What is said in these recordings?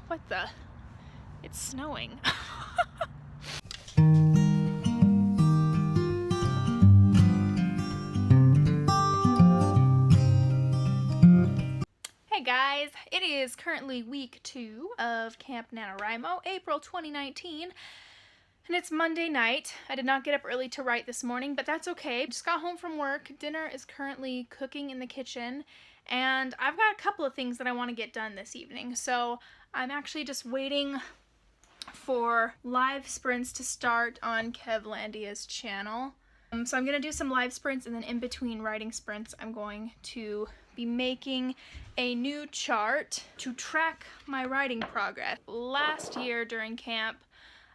what the? It's snowing. Hey guys, it is currently week 2 of Camp NaNoWriMo, April 2019. And it's Monday night. I did not get up early to write this morning, but that's okay. Just got home from work. Dinner is currently cooking in the kitchen, and I've got a couple of things that I want to get done this evening. So I'm actually just waiting for live sprints to start on Kevlandia's channel. So I'm going to do some live sprints, and then in between writing sprints, I'm going to be making a new chart to track my writing progress. Last year during camp,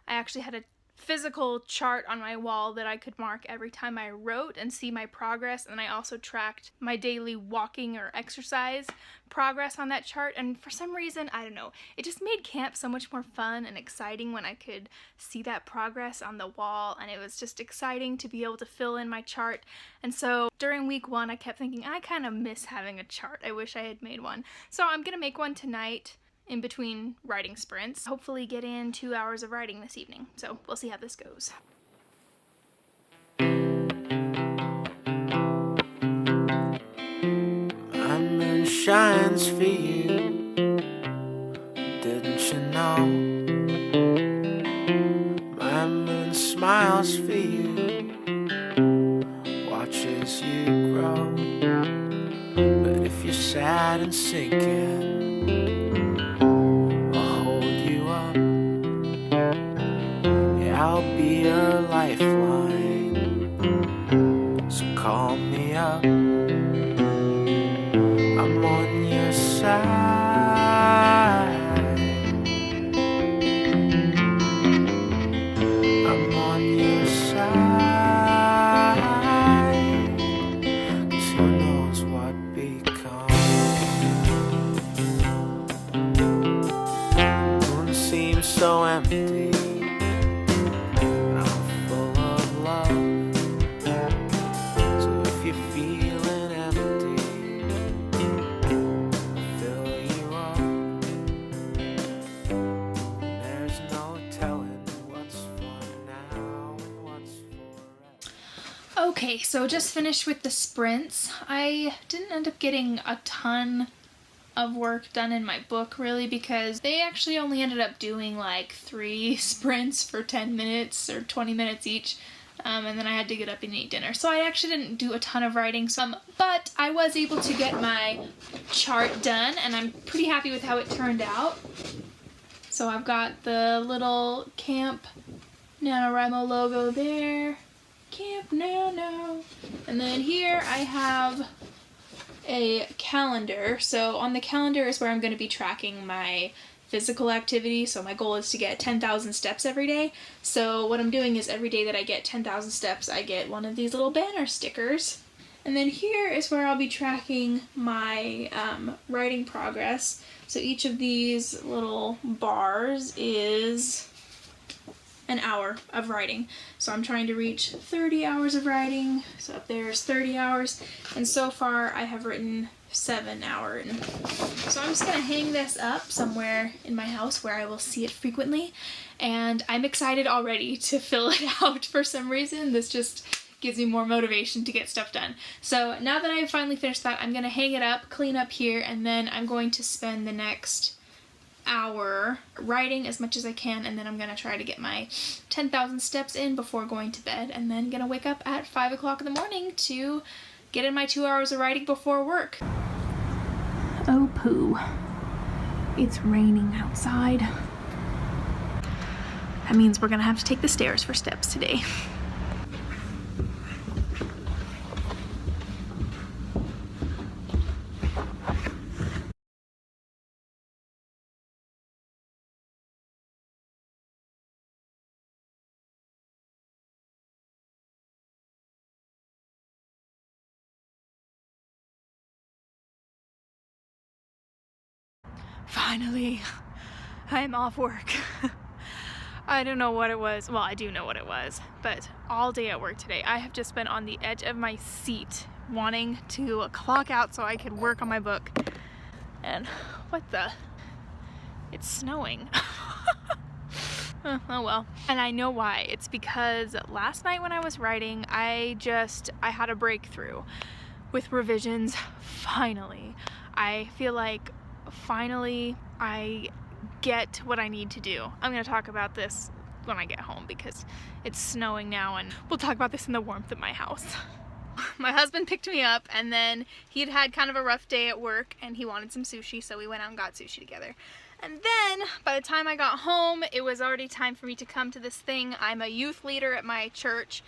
I actually had a physical chart on my wall that I could mark every time I wrote and see my progress, and I also tracked my daily walking or exercise progress on that chart. And for some reason, I don't know, it just made camp so much more fun and exciting when I could see that progress on the wall, and it was just exciting to be able to fill in my chart. And so during week 1, I kept thinking, I kind of miss having a chart. I wish I had made one. So I'm gonna make one tonight in between writing sprints. Hopefully get in 2 hours of writing this evening. So we'll see how this goes. My moon shines for you, didn't you know? My moon smiles for you, watches you grow. But if you're sad and sinking, I'll be a lifeline, so call me up. I'm on your side. I'm on your side, 'cause who knows what becomes. Moon seems so empty, Okay, so just finished with the sprints. I didn't end up getting a ton of work done in my book, really, because they actually only ended up doing like 3 sprints for 10 minutes or 20 minutes each, and then I had to get up and eat dinner. So I actually didn't do a ton of writing, but I was able to get my chart done, and I'm pretty happy with how it turned out. So I've got the little Camp NaNoWriMo logo there. Camp Nano. And then here I have a calendar. So on the calendar is where I'm going to be tracking my physical activity. So my goal is to get 10,000 steps every day. So what I'm doing is every day that I get 10,000 steps, I get one of these little banner stickers. And then here is where I'll be tracking my writing progress. So each of these little bars is an hour of writing. So I'm trying to reach 30 hours of writing. So up there's 30 hours. And so far I have written 7 hours. So I'm just gonna hang this up somewhere in my house where I will see it frequently. And I'm excited already to fill it out for some reason. This just gives me more motivation to get stuff done. So now that I've finally finished that, I'm gonna hang it up, clean up here, and then I'm going to spend the next hour writing as much as I can, and then I'm gonna try to get my 10,000 steps in before going to bed, and then gonna wake up at 5 o'clock in the morning to get in my 2 hours of writing before work. Oh poo. It's raining outside. That means we're gonna have to take the stairs for steps today. Finally, I'm off work. I don't know what it was. Well, I do know what it was, but all day at work today, I have just been on the edge of my seat wanting to clock out so I could work on my book. And what the? It's snowing. Oh well. And I know why. It's because last night when I was writing, I had a breakthrough with revisions. Finally. I feel like finally I get what I need to do. I'm going to talk about this when I get home because it's snowing now, and we'll talk about this in the warmth of my house. My husband picked me up, and then he'd had kind of a rough day at work and he wanted some sushi, so we went out and got sushi together. And then by the time I got home, it was already time for me to come to this thing. I'm a youth leader at my church,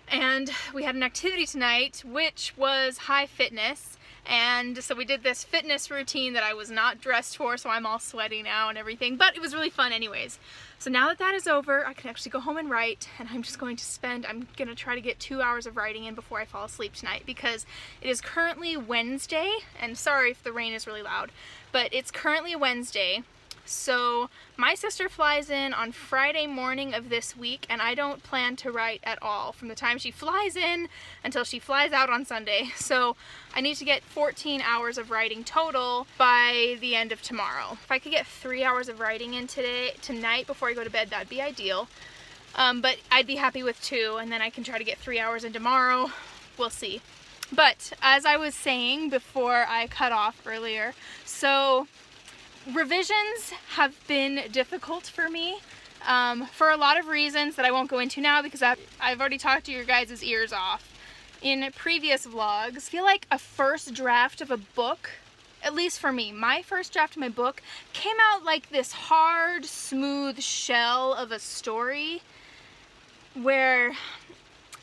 and we had an activity tonight which was high fitness. And so we did this fitness routine that I was not dressed for, so I'm all sweaty now and everything, but it was really fun anyways. So now that that is over, I can actually go home and write, and I'm going to try to get 2 hours of writing in before I fall asleep tonight, because it is currently Wednesday, and sorry if the rain is really loud, but it's currently Wednesday. So my sister flies in on Friday morning of this week, and I don't plan to write at all from the time she flies in until she flies out on Sunday. So I need to get 14 hours of writing total by the end of tomorrow. If I could get 3 hours of writing in tonight before I go to bed, that'd be ideal. But I'd be happy with 2, and then I can try to get 3 hours in tomorrow. We'll see. But as I was saying before I cut off earlier, so revisions have been difficult for me for a lot of reasons that I won't go into now because I've already talked to your guys' ears off in previous vlogs. I feel like a first draft of a book, at least for me, my first draft of my book came out like this hard, smooth shell of a story where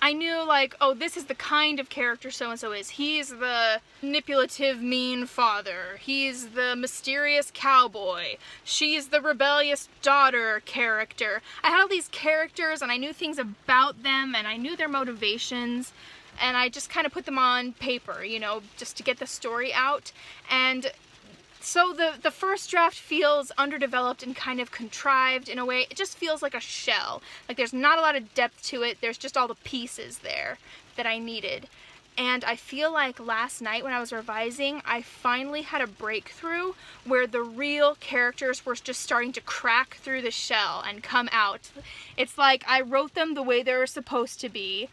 I knew, like, oh, this is the kind of character so-and-so is. He's the manipulative, mean father. He's the mysterious cowboy. She's the rebellious daughter character. I had all these characters, and I knew things about them, and I knew their motivations, and I just kind of put them on paper, you know, just to get the story out. And so the first draft feels underdeveloped and kind of contrived in a way. It just feels like a shell. Like there's not a lot of depth to it. There's just all the pieces there that I needed. And I feel like last night when I was revising, I finally had a breakthrough where the real characters were just starting to crack through the shell and come out. It's like I wrote them the way they were supposed to be,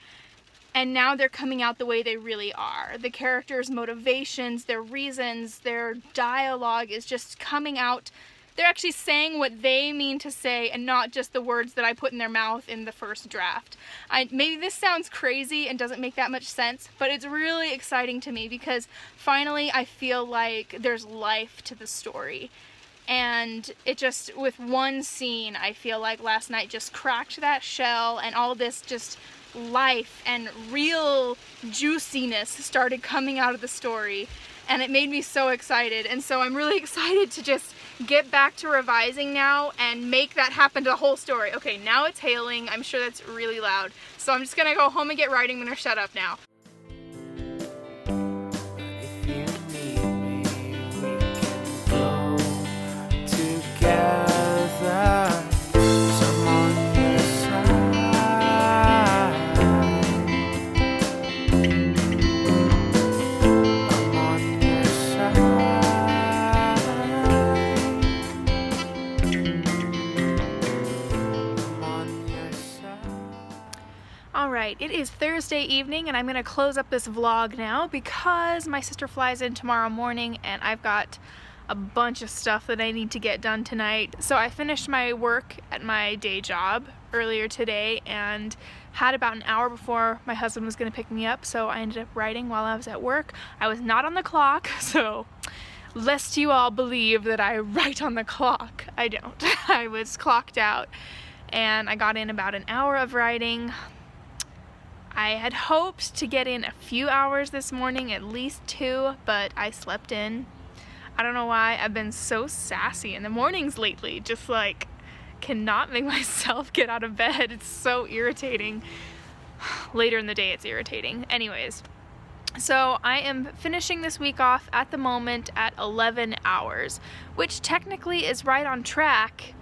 and now they're coming out the way they really are. The characters' motivations, their reasons, their dialogue is just coming out. They're actually saying what they mean to say and not just the words that I put in their mouth in the first draft. Maybe this sounds crazy and doesn't make that much sense, but it's really exciting to me because finally I feel like there's life to the story. And it just, with one scene, I feel like last night just cracked that shell, and all this just life and real juiciness started coming out of the story, and it made me so excited. And so I'm really excited to just get back to revising now and make that happen to the whole story. Okay, now it's hailing. I'm sure that's really loud, so I'm just gonna go home and get writing. I'm gonna shut up now. If you need me, we can go together. 'Cause I'm on your side. I'm on your side. I'm on your side. Alright, it is Thursday evening, and I'm going to close up this vlog now because my sister flies in tomorrow morning and I've got a bunch of stuff that I need to get done tonight. So I finished my work at my day job earlier today and had about an hour before my husband was going to pick me up, so I ended up writing while I was at work. I was not on the clock, so lest you all believe that I write on the clock, I don't. I was clocked out, and I got in about an hour of writing. I had hoped to get in a few hours this morning, at least 2, but I slept in. I don't know why. I've been so sassy in the mornings lately, just like cannot make myself get out of bed. It's so irritating. Later in the day it's irritating. Anyways, so I am finishing this week off at the moment at 11 hours, which technically is right on track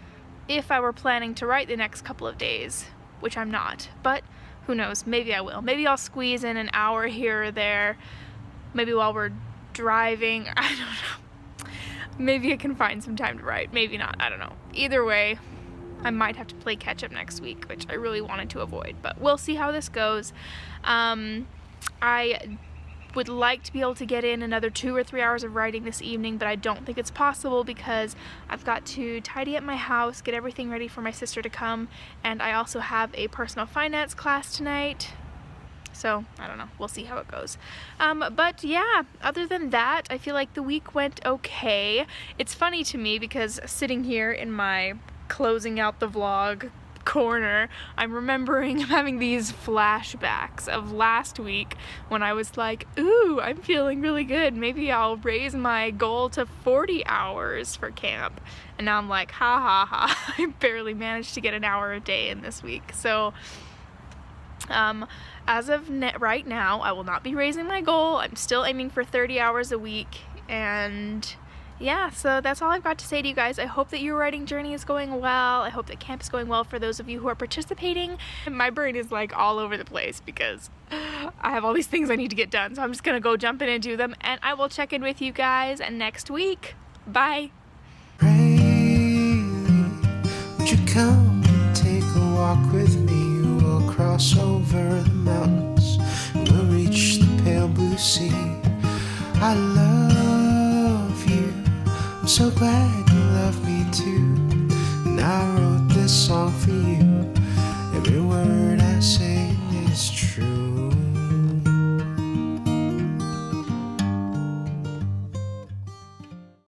if I were planning to write the next couple of days, which I'm not, but who knows, maybe I will. Maybe I'll squeeze in an hour here or there, maybe while we're driving, I don't know. maybe I can find some time to write. Maybe not. I don't know. Either way, I might have to play catch up next week, which I really wanted to avoid, but we'll see how this goes. I would like to be able to get in another 2 or 3 hours of writing this evening, but I don't think it's possible because I've got to tidy up my house, get everything ready for my sister to come, and I also have a personal finance class tonight. So, I don't know. We'll see how it goes. But yeah, other than that, I feel like the week went okay. It's funny to me because sitting here in my closing out the vlog corner, I'm remembering having these flashbacks of last week when I was like, ooh, I'm feeling really good. Maybe I'll raise my goal to 40 hours for camp. And now I'm like, ha ha ha, I barely managed to get an hour a day in this week. So, as of right now, I will not be raising my goal. I'm still aiming for 30 hours a week, and yeah, so that's all I've got to say to you guys. I hope that your writing journey is going well. I hope that camp is going well for those of you who are participating. My brain is like all over the place because I have all these things I need to get done, so I'm just gonna go jump in and do them, and I will check in with you guys next week. Bye! Would you come and take a walk with me? We'll cross over the mountains and we'll reach the pale blue sea. I love you, I'm so glad you love me too, and I wrote this song for you.